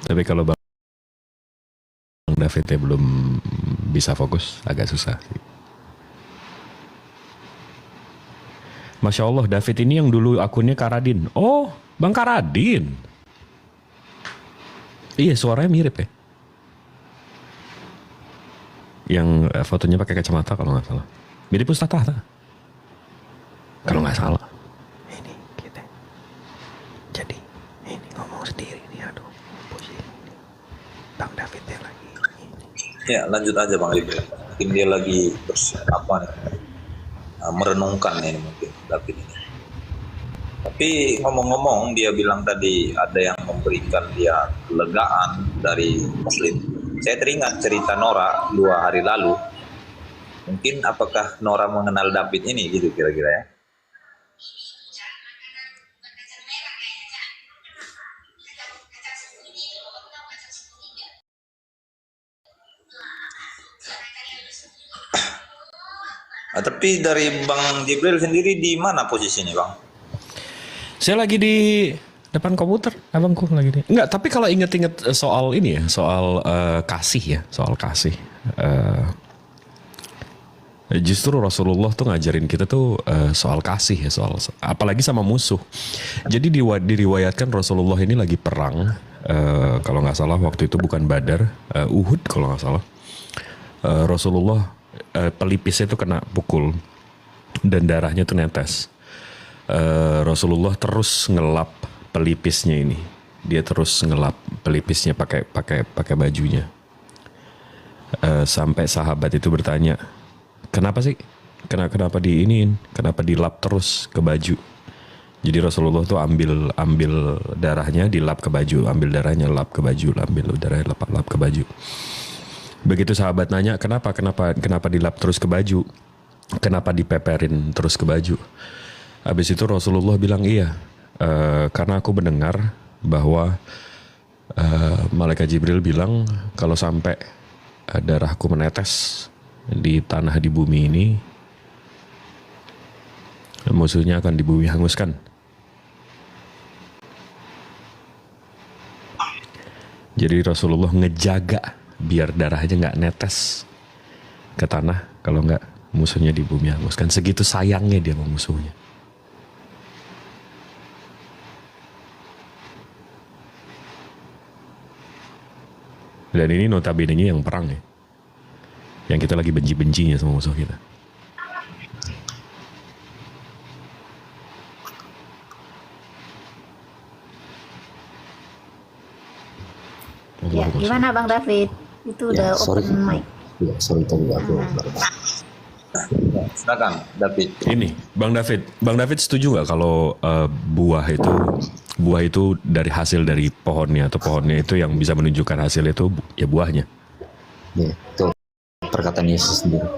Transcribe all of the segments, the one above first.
Tapi kalau Bang Davidnya belum bisa fokus, agak susah sih. Masya Allah, David ini yang dulu akunnya Karadin. Oh, Bang Karadin. Iya, suaranya mirip ya. Yang fotonya pakai kacamata kalau nggak salah. Mirip Ustaz Tahta. Kalau nggak salah. Ini kita. Jadi ini ngomong sendiri nih, aduh. Pusing. Bang Davidnya lagi. Ya, lanjut aja Bang Ibril. Mungkin dia lagi apa nih? Merenungkan ini mungkin David ini. Tapi ngomong-ngomong, dia bilang tadi ada yang memberikan dia kelegaan dari Muslim. Saya teringat cerita Nora 2 hari lalu. Mungkin apakah Nora mengenal David ini gitu kira-kira ya? Nah, tapi dari Bang Jibril sendiri di mana posisinya Bang? Saya lagi di depan komputer, abangku lagi di. Enggak, tapi kalau inget-inget soal ini ya, soal kasih ya, soal kasih. Justru Rasulullah tuh ngajarin kita tuh soal kasih ya, soal apalagi sama musuh. Jadi diriwayatkan Rasulullah ini lagi perang, kalau nggak salah waktu itu bukan Badar, Uhud kalau nggak salah. Rasulullah pelipisnya tuh kena pukul dan darahnya tuh netes. Rasulullah terus ngelap pelipisnya ini. Dia terus ngelap pelipisnya pakai bajunya. Sampai sahabat itu bertanya, kenapa sih? Kenapa diiniin? Kenapa dilap terus ke baju? Jadi Rasulullah tuh ambil darahnya dilap ke baju, ambil darahnya lap ke baju, ambil darahnya lap ke baju. Begitu sahabat nanya, kenapa dilap terus ke baju? Kenapa dipeperin terus ke baju? Habis itu Rasulullah bilang, iya, karena aku mendengar bahwa Malaikat Jibril bilang kalau sampai darahku menetes di tanah di bumi ini, musuhnya akan di bumi hanguskan. Jadi Rasulullah ngejaga biar darahnya nggak netes ke tanah, kalau nggak musuhnya di bumi hanguskan. Segitu sayangnya dia sama musuhnya. Dan ini notabene-nya yang perang ya, yang kita lagi benci-bencinya sama musuh kita. Ya, gimana Bang David? Itu udah open mic. Ya, sorry tadi aku. Silakan David. Ini Bang David setuju nggak kalau buah itu dari hasil dari pohonnya, atau pohonnya itu yang bisa menunjukkan hasil itu ya buahnya? Ya, itu perkataan Yesus sendiri.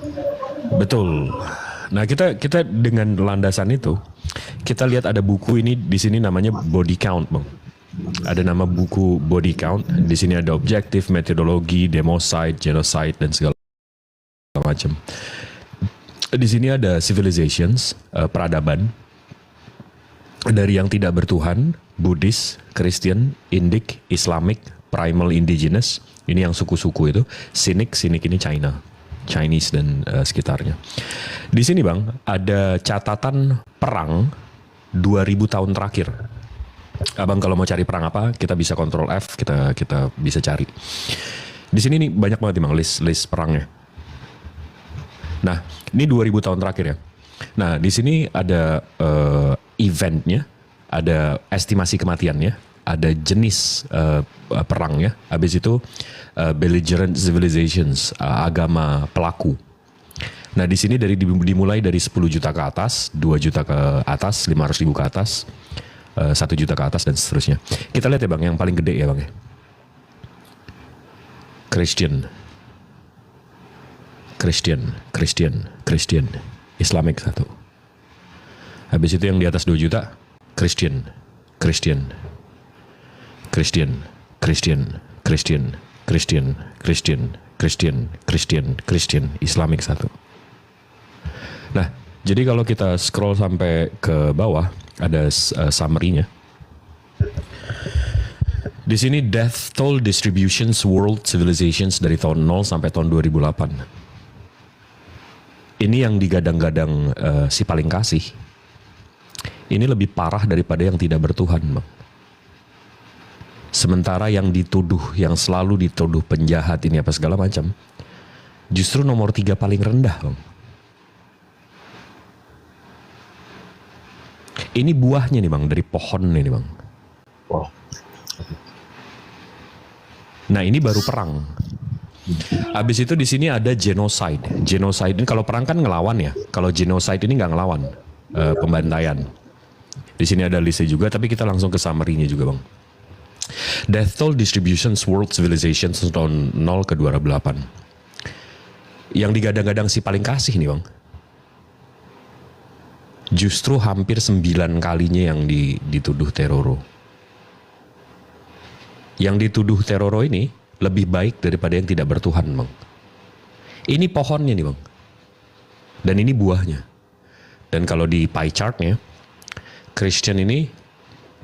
Betul. Nah kita dengan landasan itu kita lihat ada buku ini di sini namanya Body Count, Bang. Ada nama buku Body Count. Di sini ada objektif, metodologi, democide, genocide dan segala macam. Di sini ada civilizations, peradaban dari yang tidak bertuhan, Buddhis, Christian, Indic, Islamic, primal, indigenous. Ini yang suku-suku itu. Cynic ini China, Chinese dan sekitarnya. Di sini Bang ada catatan perang 2000 tahun terakhir. Abang kalau mau cari perang apa, kita bisa Ctrl F, kita bisa cari. Di sini nih banyak banget Bang list perangnya. Nah, ini 2000 tahun terakhir ya. Nah, di sini ada eventnya, ada estimasi kematiannya, ada jenis perangnya. Habis itu belligerent civilizations, agama pelaku. Nah, di sini dimulai dari 10 juta ke atas, 2 juta ke atas, 500 ribu ke atas, 1 juta ke atas dan seterusnya. Kita lihat ya Bang, yang paling gede ya Bang ya. Christian, Islamic 1. Habis itu yang di atas 2 juta, Christian, Islamic 1. Nah, jadi kalau kita scroll sampai ke bawah, ada summary-nya. Di sini death toll distributions world civilizations dari tahun 0 sampai tahun 2008. Ini yang digadang-gadang si paling kasih. Ini lebih parah daripada yang tidak bertuhan, Bang. Sementara yang dituduh, yang selalu dituduh penjahat ini apa segala macam, justru nomor 3 paling rendah, Bang. Ini buahnya nih, Bang, dari pohon ini, Bang. Wow. Nah, ini baru perang. Habis itu di sini ada genocide. Genocide ini kalau perang kan ngelawan ya. Kalau genocide ini nggak ngelawan, pembantaian. Di sini ada listnya juga, tapi kita langsung ke summary-nya juga, Bang. Death toll distributions world civilizations tahun 0 ke 2008. Yang digadang-gadang si paling kasih nih, Bang. Justru hampir 9 kalinya yang dituduh teroro. Yang dituduh teroro ini lebih baik daripada yang tidak bertuhan, Bang. Ini pohonnya nih, Bang. Dan ini buahnya. Dan kalau di pie chart-nya, Christian ini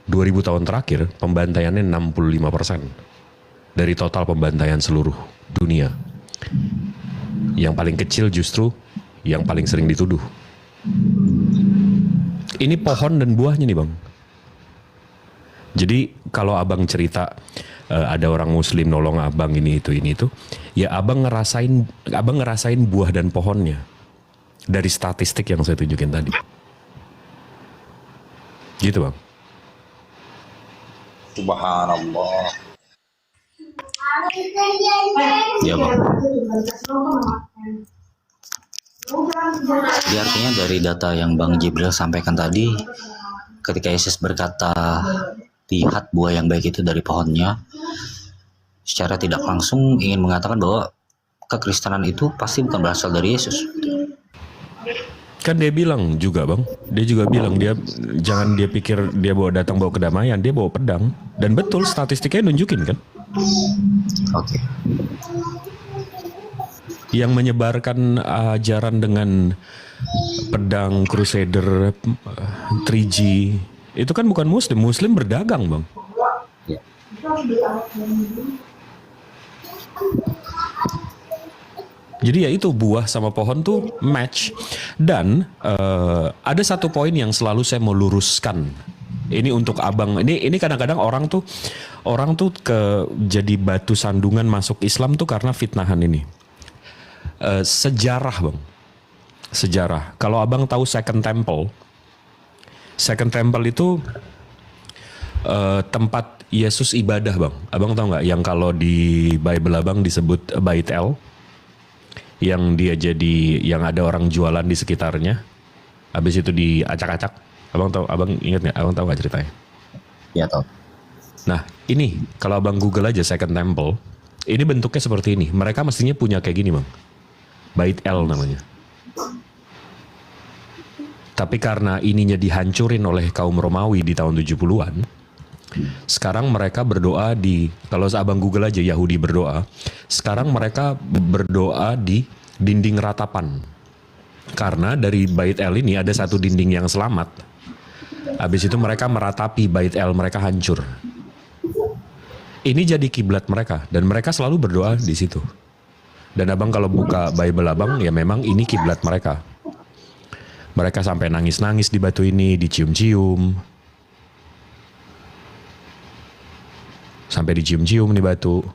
2000 tahun terakhir pembantaiannya 65% dari total pembantaian seluruh dunia. Yang paling kecil justru yang paling sering dituduh. Ini pohon dan buahnya nih, Bang. Jadi kalau abang cerita ada orang muslim nolong abang ini itu, ya abang ngerasain buah dan pohonnya dari statistik yang saya tunjukin tadi. Gitu, Bang. Subhanallah. Ya, Bang. Jadi artinya dari data yang Bang Jibril sampaikan tadi, ketika Yesus berkata, lihat buah yang baik itu dari pohonnya, secara tidak langsung ingin mengatakan bahwa kekristenan itu pasti bukan berasal dari Yesus. Kan dia bilang juga, Bang. Dia juga bilang jangan dia pikir dia bawa kedamaian, dia bawa pedang. Dan betul statistiknya nunjukin kan. Oke. Yang menyebarkan ajaran dengan pedang, crusader, 3G, itu kan bukan muslim. Muslim berdagang, Bang. Ya. Jadi ya itu buah sama pohon tuh match. Dan ada satu poin yang selalu saya mau luruskan. Ini untuk abang. Ini kadang-kadang orang tuh jadi batu sandungan masuk Islam tuh karena fitnahan ini. Sejarah, Bang. Sejarah. Kalau abang tahu Second Temple itu tempat Yesus ibadah, Bang. Abang tahu nggak yang kalau di Bible abang disebut Bait El? Yang dia yang ada orang jualan di sekitarnya, habis itu diacak-acak. Abang ingat nggak? Abang tahu nggak ceritanya? Ya, tahu. Nah, ini kalau abang Google aja Second Temple, ini bentuknya seperti ini. Mereka mestinya punya kayak gini, Bang. Bait El namanya. Tapi karena ininya dihancurin oleh kaum Romawi di tahun 70-an, sekarang mereka berdoa kalau abang Google aja Yahudi berdoa, sekarang mereka berdoa di dinding ratapan. Karena dari Bait El ini ada satu dinding yang selamat. Habis itu mereka meratapi Bait El, mereka hancur. Ini jadi kiblat mereka dan mereka selalu berdoa di situ. Dan abang kalau buka Bible abang, ya memang ini kiblat mereka. Mereka sampai nangis-nangis di batu ini, dicium-cium. Sampai dicium-cium di batu.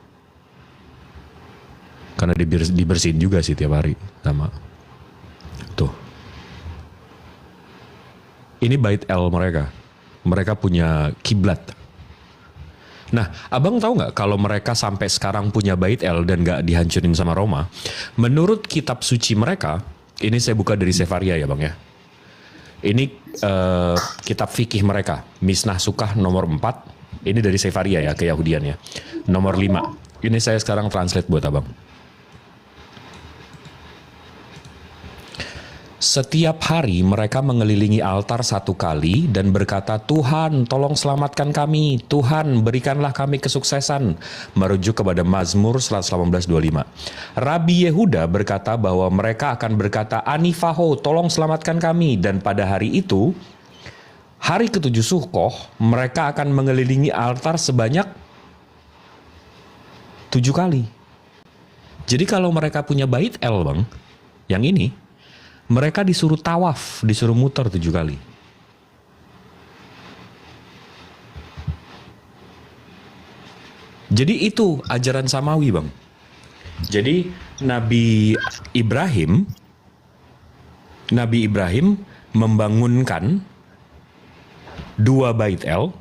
Karena dibersihin juga sih tiap hari sama. Tuh. Ini Bait El mereka. Mereka punya kiblat. Nah, abang tahu nggak kalau mereka sampai sekarang punya Bait El dan nggak dihancurin sama Roma? Menurut kitab suci mereka, ini saya buka dari Sefaria ya, Bang ya. Ini kitab fikih mereka, Misnah Sukah nomor 4. Ini dari Sefaria ya, keyahudian ya. Nomor 5. Ini saya sekarang translate buat abang. Setiap hari mereka mengelilingi altar 1 kali dan berkata, Tuhan tolong selamatkan kami, Tuhan berikanlah kami kesuksesan. Merujuk kepada Mazmur 118:25. Rabi Yehuda berkata bahwa mereka akan berkata, Anifaho tolong selamatkan kami. Dan pada hari itu, hari ke-7 Sukkoh, mereka akan mengelilingi altar sebanyak 7 kali. Jadi kalau mereka punya bait El bang, yang ini, mereka disuruh tawaf, disuruh muter 7 kali. Jadi itu ajaran Samawi bang. Jadi Nabi Ibrahim membangunkan 2 bait El.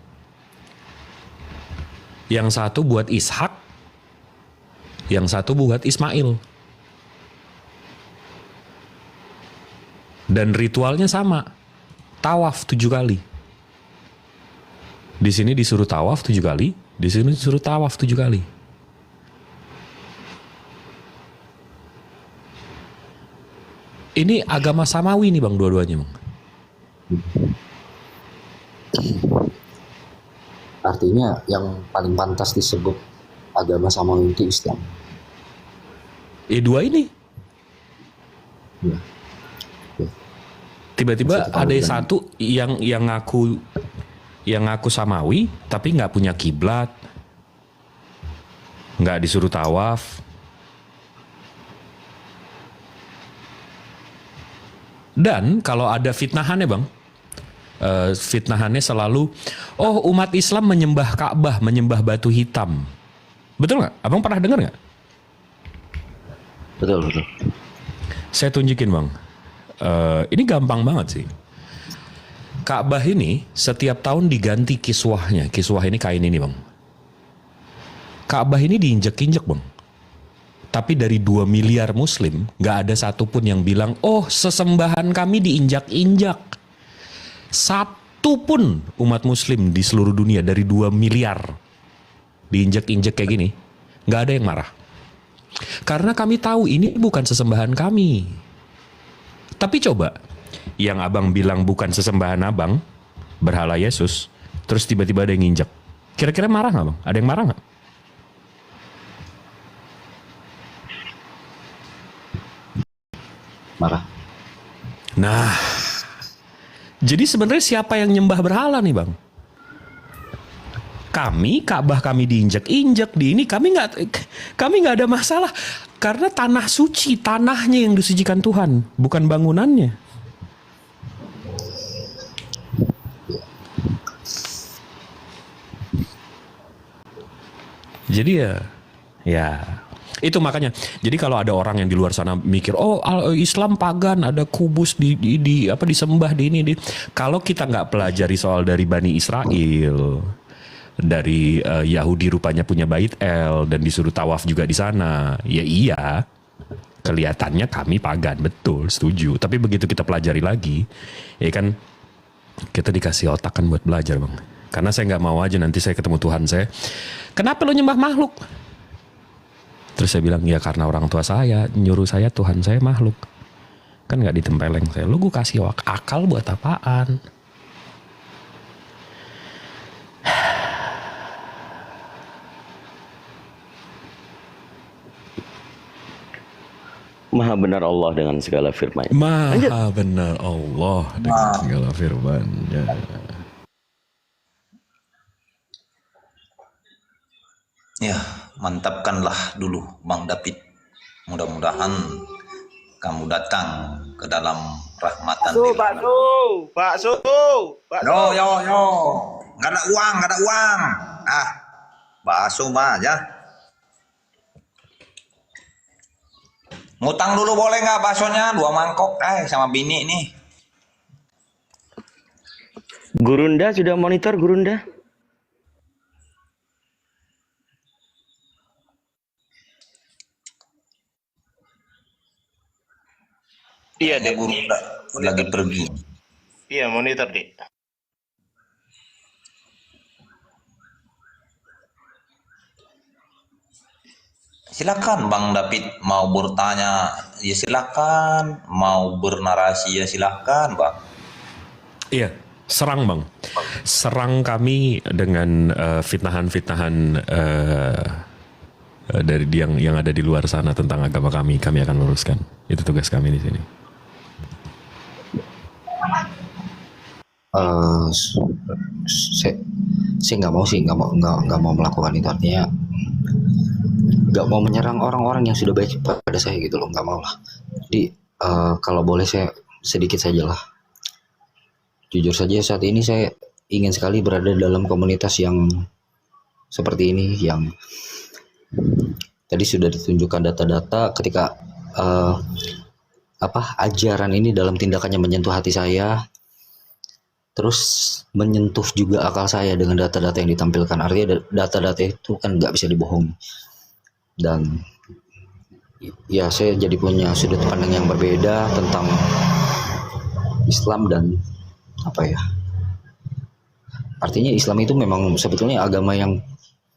Yang satu buat Ishak, yang satu buat Ismail. Dan ritualnya sama, tawaf 7 kali. Di sini disuruh tawaf 7 kali, di sini disuruh tawaf 7 kali. Ini agama Samawi nih bang, dua-duanya bang. Artinya yang paling pantas disebut agama Samawi itu Islam. Dua ini. Ya. Tiba-tiba ada satu yang ngaku Samawi tapi nggak punya kiblat, nggak disuruh tawaf. Dan kalau ada fitnahannya bang, fitnahannya selalu, oh umat Islam menyembah Ka'bah, menyembah batu hitam. Betul nggak? Abang pernah dengar nggak? Betul. Saya tunjukin bang. Ini gampang banget sih. Ka'bah ini setiap tahun diganti kiswahnya. Kiswah ini kain ini bang. Ka'bah ini diinjek-injek bang. Tapi dari 2 miliar muslim, gak ada satupun yang bilang, oh sesembahan kami diinjak-injak. Satu pun umat muslim di seluruh dunia dari 2 miliar diinjek-injek kayak gini, gak ada yang marah. Karena kami tahu ini bukan sesembahan kami. Tapi coba, yang abang bilang bukan sesembahan abang, berhala Yesus, terus tiba-tiba ada yang nginjek. Kira-kira marah gak bang? Ada yang marah gak? Marah. Nah, jadi sebenarnya siapa yang nyembah berhala nih bang? Kami, Ka'bah kami diinjek-injek di ini, kami nggak ada masalah karena tanah suci, tanahnya yang disucikan Tuhan, bukan bangunannya. Jadi ya itu makanya. Jadi kalau ada orang yang di luar sana mikir, oh Islam pagan, ada kubus disembah di ini. Kalau kita nggak pelajari soal dari Bani Israel, dari Yahudi rupanya punya bait El dan disuruh tawaf juga di sana. Ya iya, kelihatannya kami pagan, betul, setuju. Tapi begitu kita pelajari lagi, ya kan kita dikasih otak kan buat belajar bang. Karena saya nggak mau aja nanti saya ketemu Tuhan saya, kenapa lo nyembah makhluk? Terus saya bilang, ya karena orang tua saya nyuruh saya, Tuhan saya makhluk. Kan nggak ditempeleng saya. Lu gue kasih akal buat apaan? Maha benar Allah dengan segala firman. Maha benar Allah dengan segala firman-Nya. Ya, mantapkanlah dulu Bang David. Mudah-mudahan kamu datang ke dalam rahmatan. Bakso. Yo. Nggak ada uang. Bakso mah aja. Ngutang dulu boleh nggak baksonya? 2 mangkok, sama bini nih. Gurunda sudah monitor Gurunda? Iya Dia deh. guru lagi pergi. Iya monitor deh. Silakan Bang David, mau bertanya ya silakan, mau bernarasi ya silakan Bang. Iya, serang bang. Serang kami dengan fitnahan-fitnahan dari yang ada di luar sana tentang agama kami akan luruskan. Itu tugas kami di sini. Saya nggak mau melakukan itu, artinya nggak mau menyerang orang-orang yang sudah baik pada saya gitu loh, nggak mau lah. Jadi kalau boleh saya sedikit saja lah. Jujur saja saat ini saya ingin sekali berada dalam komunitas yang seperti ini, yang tadi sudah ditunjukkan data-data ketika ajaran ini dalam tindakannya menyentuh hati saya, terus menyentuh juga akal saya dengan data-data yang ditampilkan. Artinya data-data itu kan nggak bisa dibohongi. Dan ya saya jadi punya sudut pandang yang berbeda tentang Islam dan artinya Islam itu memang sebetulnya agama yang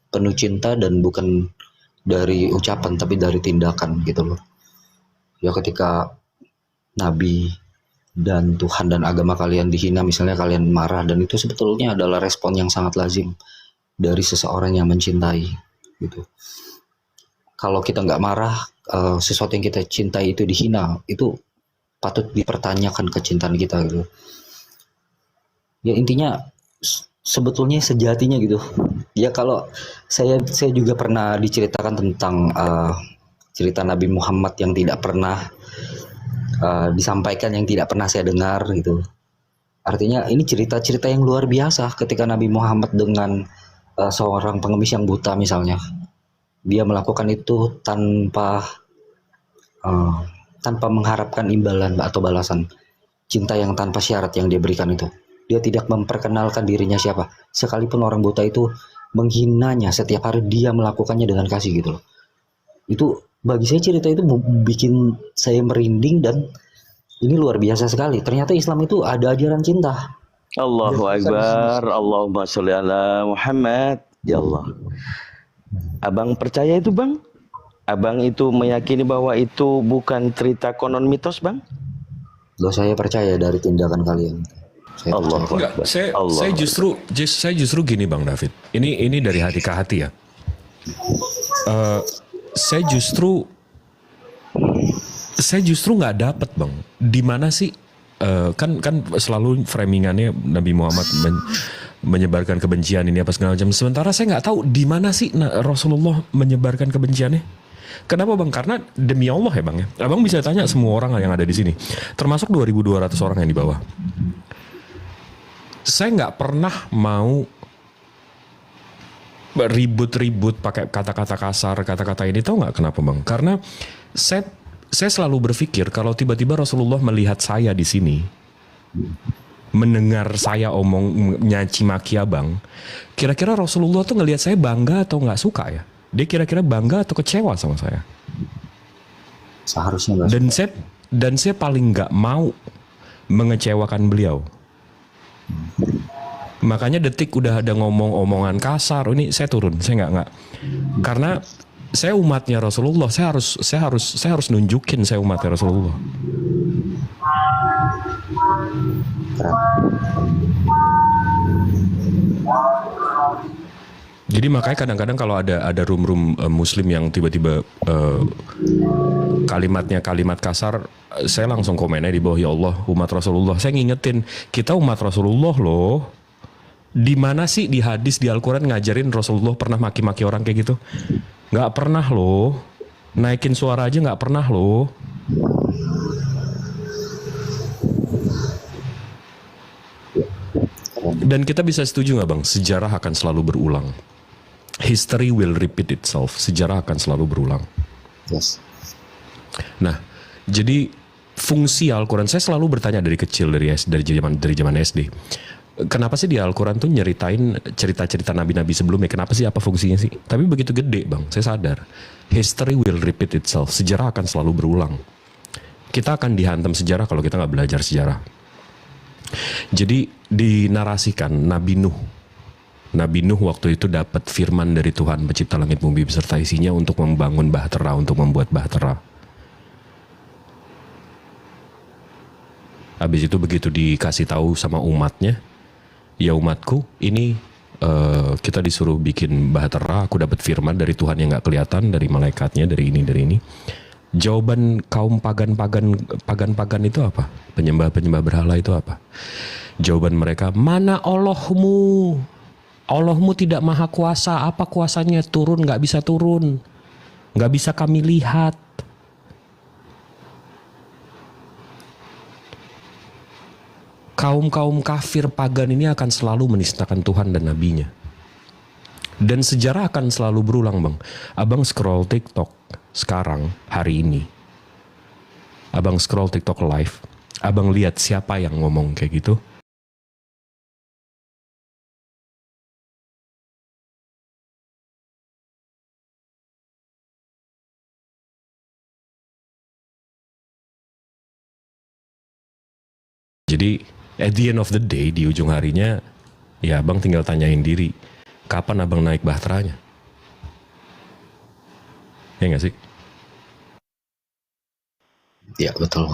penuh cinta dan bukan dari ucapan tapi dari tindakan gitu loh. Ya ketika Nabi dan Tuhan dan agama kalian dihina, misalnya kalian marah, dan itu sebetulnya adalah respon yang sangat lazim dari seseorang yang mencintai gitu. Kalau kita nggak marah, sesuatu yang kita cintai itu dihina, itu patut dipertanyakan kecintaan kita gitu. Ya intinya sebetulnya sejatinya gitu. Ya kalau saya juga pernah diceritakan tentang cerita Nabi Muhammad yang tidak pernah disampaikan, yang tidak pernah saya dengar gitu. Artinya ini cerita-cerita yang luar biasa ketika Nabi Muhammad dengan seorang pengemis yang buta misalnya, dia melakukan itu tanpa mengharapkan imbalan atau balasan. Cinta yang tanpa syarat yang dia berikan itu. Dia tidak memperkenalkan dirinya siapa. Sekalipun orang buta itu menghinanya, setiap hari dia melakukannya dengan kasih gitu loh. Itu bagi saya cerita itu bikin saya merinding, dan ini luar biasa sekali. Ternyata Islam itu ada ajaran cinta. Allahu Akbar, Allahumma sholli ala Muhammad. Ya Allah. Abang percaya itu bang? Abang itu meyakini bahwa itu bukan cerita konon mitos bang? Loh, saya percaya dari tindakan kalian. Allah. Enggak, saya justru gini Bang David. Ini dari hati ke hati ya. Saya justru nggak dapet Bang. Di mana sih kan selalu framingannya Nabi Muhammad menyebarkan kebencian ini apa segala macam. Sementara saya nggak tahu di mana sih Rasulullah menyebarkan kebenciannya. Kenapa Bang? Karena demi Allah ya Bang ya. Abang bisa tanya semua orang yang ada di sini, termasuk 2.200 orang yang di bawah. Saya nggak pernah mau ribut-ribut pakai kata-kata kasar, kata-kata ini. Tahu nggak kenapa Bang? Karena saya selalu berpikir kalau tiba-tiba Rasulullah melihat saya di sini, mendengar saya omong nyaci maki Abang, kira-kira Rasulullah tuh ngelihat saya bangga atau nggak suka ya? Dia kira-kira bangga atau kecewa sama saya? Seharusnya. Dan saya paling nggak mau mengecewakan beliau. Makanya detik udah ada omongan kasar, ini saya turun, saya nggak. Karena saya umatnya Rasulullah, saya harus nunjukin saya umatnya Rasulullah. Jadi makanya kadang-kadang kalau ada room muslim yang tiba-tiba kalimatnya kalimat kasar, saya langsung komennya di bawah, ya Allah umat Rasulullah. Saya ngingetin kita umat Rasulullah loh. Di mana sih di hadis di Al-Quran ngajarin Rasulullah pernah maki-maki orang kayak gitu? Nggak pernah loh. Naikin suara aja nggak pernah loh. Dan kita bisa setuju nggak Bang? Sejarah akan selalu berulang. History will repeat itself. Sejarah akan selalu berulang. Yes. Nah, jadi fungsi Al-Quran, saya selalu bertanya dari kecil, dari zaman SD. Kenapa sih di Al-Quran tuh nyeritain cerita-cerita nabi-nabi sebelumnya? Kenapa sih, apa fungsinya sih? Tapi begitu gede Bang, saya sadar. History will repeat itself. Sejarah akan selalu berulang. Kita akan dihantam sejarah kalau kita nggak belajar sejarah. Jadi dinarasikan Nabi Nuh waktu itu dapat firman dari Tuhan pencipta langit bumi beserta isinya untuk membangun bahtera, untuk membuat bahtera. Habis itu begitu dikasih tahu sama umatnya, ya umatku ini kita disuruh bikin bahtera, aku dapat firman dari Tuhan yang nggak kelihatan, dari malaikatnya, dari ini. Jawaban kaum pagan itu apa? Penyembah berhala itu apa? Jawaban mereka, mana Allahmu? Allahmu tidak maha kuasa, apa kuasanya? Turun, nggak bisa turun. nggak bisa kami lihat. Kaum-kaum kafir pagan ini akan selalu menistakan Tuhan dan Nabi-Nya. Dan sejarah akan selalu berulang, Bang. Abang scroll TikTok sekarang, hari ini. Abang scroll TikTok live. Abang lihat siapa yang ngomong kayak gitu. Jadi, at the end of the day, di ujung harinya, ya abang tinggal tanyain diri, kapan abang naik bahteranya? Ya nggak sih? Ya betul.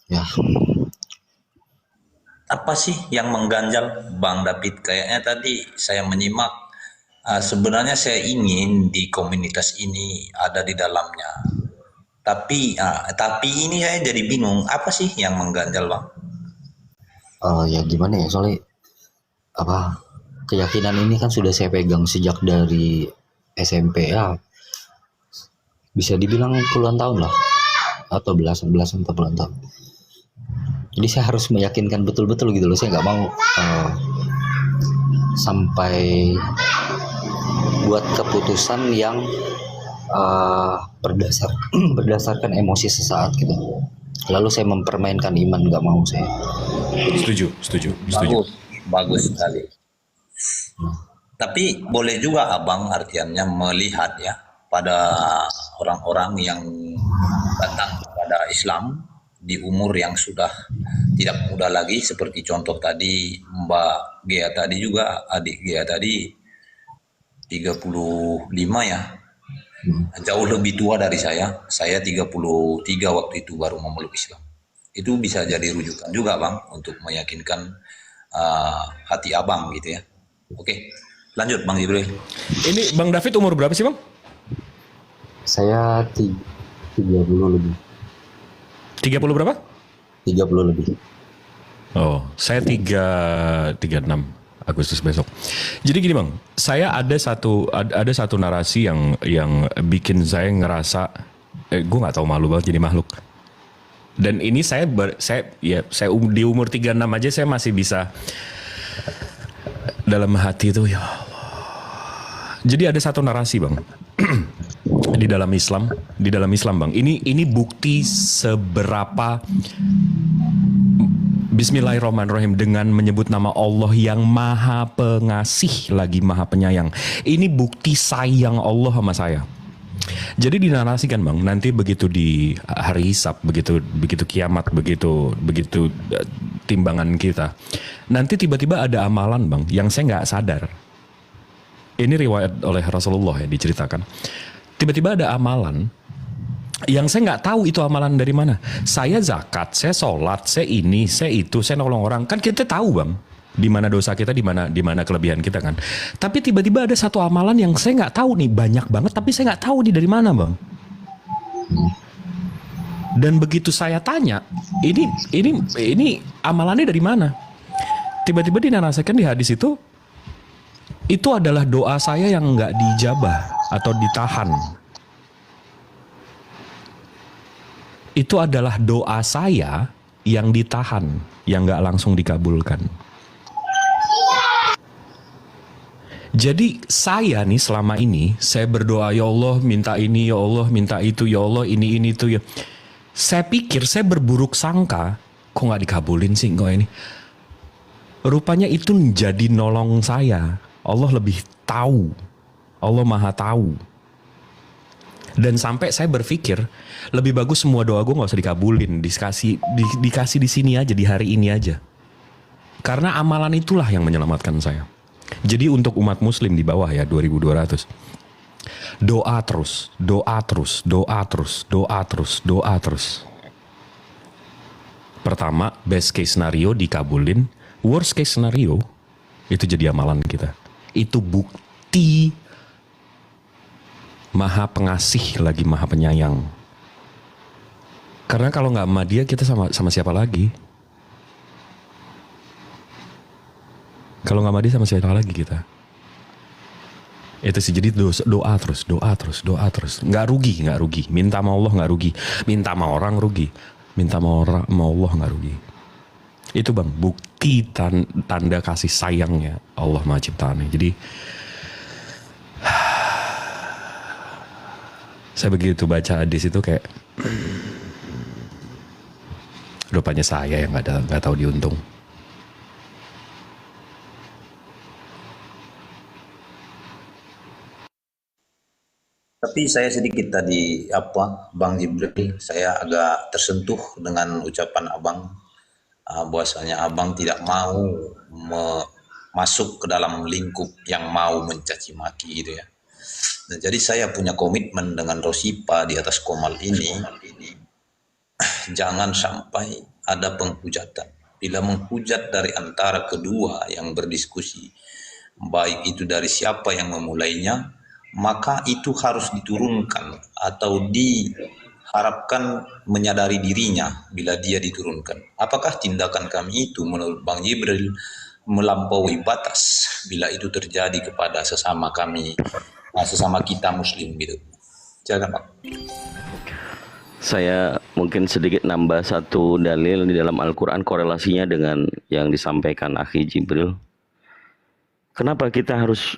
Ya, Apa sih yang mengganjal Bang David? Kayaknya tadi saya menyimak, sebenarnya saya ingin di komunitas ini ada di dalamnya. Tapi ini saya jadi bingung, apa sih yang mengganjal, Bang? ya gimana ya, soalnya apa, keyakinan ini kan sudah saya pegang sejak dari SMP ya, bisa dibilang puluhan tahun lah, atau belasan atau puluhan tahun. Jadi saya harus meyakinkan betul-betul gitu loh, saya nggak mau sampai buat keputusan yang berdasarkan emosi sesaat gitu. Lalu saya mempermainkan iman, nggak mau saya. Setuju. Bagus sekali. Tapi boleh juga abang artiannya melihat ya pada orang-orang yang datang kepada Islam di umur yang sudah tidak muda lagi, seperti contoh tadi Mbak Gea tadi juga, adik Gea tadi 35 ya. Jauh lebih tua dari saya 33 waktu itu baru memeluk Islam. Itu bisa jadi rujukan juga Bang untuk meyakinkan hati abang gitu ya. Oke, lanjut Bang Jibril. Ini Bang David umur berapa sih, Bang? Saya 30 lebih. 30 berapa? 30 lebih. Oh, saya 36 Agustus besok. Jadi gini Bang, saya ada satu narasi yang bikin saya ngerasa, gue nggak tahu, malu banget jadi makhluk. Dan ini saya di umur 36 aja saya masih bisa dalam hati itu, ya Allah. Jadi ada satu narasi Bang di dalam Islam Bang. Ini bukti seberapa Bismillahirrahmanirrahim, dengan menyebut nama Allah yang maha pengasih lagi maha penyayang. Ini bukti sayang Allah sama saya. Jadi dinarasikan Bang, nanti begitu di hari hisab, begitu kiamat, begitu timbangan kita, nanti tiba-tiba ada amalan Bang yang saya nggak sadar. Ini riwayat oleh Rasulullah ya, diceritakan. Tiba-tiba ada amalan yang saya nggak tahu itu amalan dari mana. Saya zakat, saya sholat, saya ini, saya itu, saya nolong orang. Kan kita tahu Bang, di mana dosa kita, di mana kelebihan kita kan. Tapi tiba-tiba ada satu amalan yang saya nggak tahu nih, banyak banget, tapi saya nggak tahu nih dari mana Bang. Dan begitu saya tanya, ini amalannya dari mana? Tiba-tiba dinarasikan di hadis itu adalah doa saya yang nggak dijabah atau ditahan. Itu adalah doa saya yang ditahan, yang gak langsung dikabulkan. Jadi saya nih selama ini, saya berdoa, ya Allah minta ini, ya Allah minta itu, ya Allah ini itu ya. Saya pikir, saya berburuk sangka, kok gak dikabulin sih kok ini. Rupanya itu menjadi nolong saya. Allah lebih tahu, Allah maha tahu. Dan sampai saya berpikir, lebih bagus semua doa gue gak usah dikabulin, dikasih di sini aja, di hari ini aja. Karena amalan itulah yang menyelamatkan saya. Jadi untuk umat muslim di bawah ya, 2200. Doa terus, doa terus, doa terus, doa terus, doa terus. Pertama, best case scenario dikabulin, worst case scenario itu jadi amalan kita. Itu bukti maha pengasih lagi maha penyayang. Karena kalau nggak sama dia, kita sama siapa lagi? Kalau nggak sama dia, sama siapa lagi kita? Itu sih, jadi doa terus, doa terus, doa terus. Nggak rugi. Minta sama Allah nggak rugi. Minta sama orang rugi. Minta sama Allah nggak rugi. Itu bang, bukti tanda kasih sayangnya Allah Maha Ciptaannya. Jadi saya begitu baca hadis itu kayak rupanya saya yang nggak tahu diuntung. Tapi saya sedikit tadi Bang Jibril, saya agak tersentuh dengan ucapan Abang, bahwasanya Abang tidak mau masuk ke dalam lingkup yang mau mencaci maki gitu ya. Nah, jadi saya punya komitmen dengan Rosipa di atas Komal ini, jangan sampai ada penghujatan. Bila menghujat dari antara kedua yang berdiskusi, baik itu dari siapa yang memulainya, maka itu harus diturunkan atau diharapkan menyadari dirinya bila dia diturunkan. Apakah tindakan kami itu menurut Bang Jibril melampaui batas bila itu terjadi kepada sesama kami, sesama kita muslim gitu. Silakan Pak. Saya mungkin sedikit nambah satu dalil di dalam Al-Quran korelasinya dengan yang disampaikan Akhi Jibril. Kenapa kita harus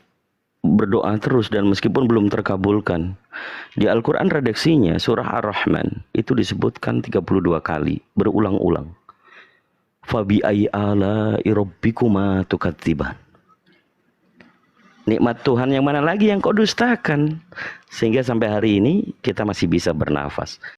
berdoa terus dan meskipun belum terkabulkan? Di Al-Quran redaksinya surah Ar-Rahman itu disebutkan 32 kali berulang-ulang. Fabi ayyi ala'i rabbikuma tukadziban. Nikmat Tuhan yang mana lagi yang kau dustakan? Sehingga sampai hari ini kita masih bisa bernafas.